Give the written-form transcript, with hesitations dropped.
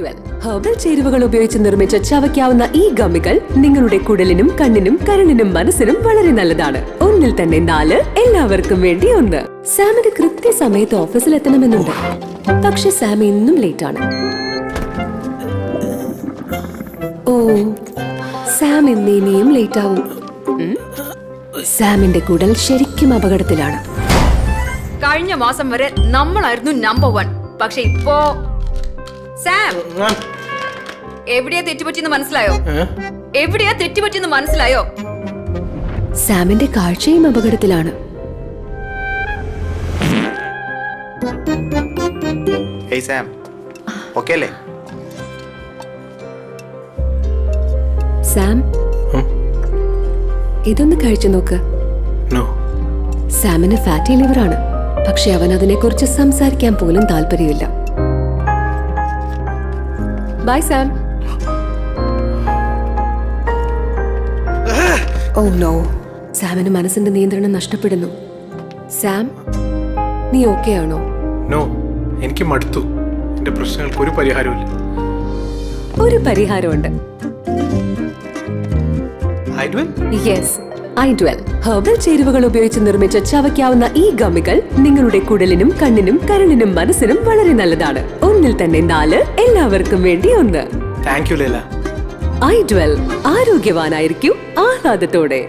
i12 herbal ചേരുവകൾ ഉപയോഗിച്ച് നിർമ്മിച്ച ചവയ്ക്കാവുന്ന ഈ ഗമ്മികൾ നിങ്ങളുടെ കുടലിനും കണ്ണിനും കരളിനും മനസ്സിനും വളരെ നല്ലതാണ്. ഒന്നിൽ തന്നെ 4, എല്ലാവർക്കും വേണ്ടി 1. സാമിന് കൃത്യസമയത്ത് ഓഫീസിൽ എത്തണമെന്നുണ്ട്. പക്ഷെ സാം ഇന്നും ലേറ്റ് ആണ്. ഓ, സാം ഇനിയും ലേറ്റ് ആവും. സാമിന്റെ കുടൽ ശരിക്കും അപകടത്തിലാണ്. കഴിഞ്ഞ മാസം വരെ നമ്മളായിരുന്നു നമ്പർ 1. പക്ഷെ ഇപ്പോ സാം എവിടെയാ തെറ്റുപറ്റിയെന്ന് മനസ്സിലായോ? എവിടെയാ തെറ്റുപറ്റിയെന്ന് മനസ്സിലായോ? സാമിന്റെ കാഴ്ചയും അപകടത്തിലാണ്. ഹേയ് സാം, ഓക്കേ അല്ലേ? സാം, ഇതൊന്ന് കഴിച്ചു നോക്ക്. സാമിന് ഫാറ്റി ലിവർ ആണ്. പക്ഷെ അവൻ അതിനെക്കുറിച്ച് സംസാരിക്കാൻ പോലും താല്പര്യമില്ല. Bye Sam. ഓ നോ, സാമിന് മനസ്സിന്റെ നിയന്ത്രണം നഷ്ടപ്പെടുന്നു. സാം, നീ ഓക്കെ ആണോ? നോ, എനിക്ക് മടുത്തു. എന്റെ പ്രശ്നങ്ങൾക്ക് ഒരു പരിഹാരമില്ല. ഒരു പരിഹാരമുണ്ട്. യെസ്, i12 ഹെർബൽ ചേരുവകൾ ഉപയോഗിച്ച് നിർമ്മിച്ച ചവയ്ക്കാവുന്ന ഈ ഗമ്മികൾ നിങ്ങളുടെ കുടലിനും കണ്ണിനും കരളിനും മനസ്സിനും വളരെ നല്ലതാണ്. ഒന്നിൽ തന്നെ 4, എല്ലാവർക്കും വേണ്ടി 1. Thank you Leela. i12 ആരോഗ്യവാനായിരിക്കും ആഹ്ലാദത്തോടെ.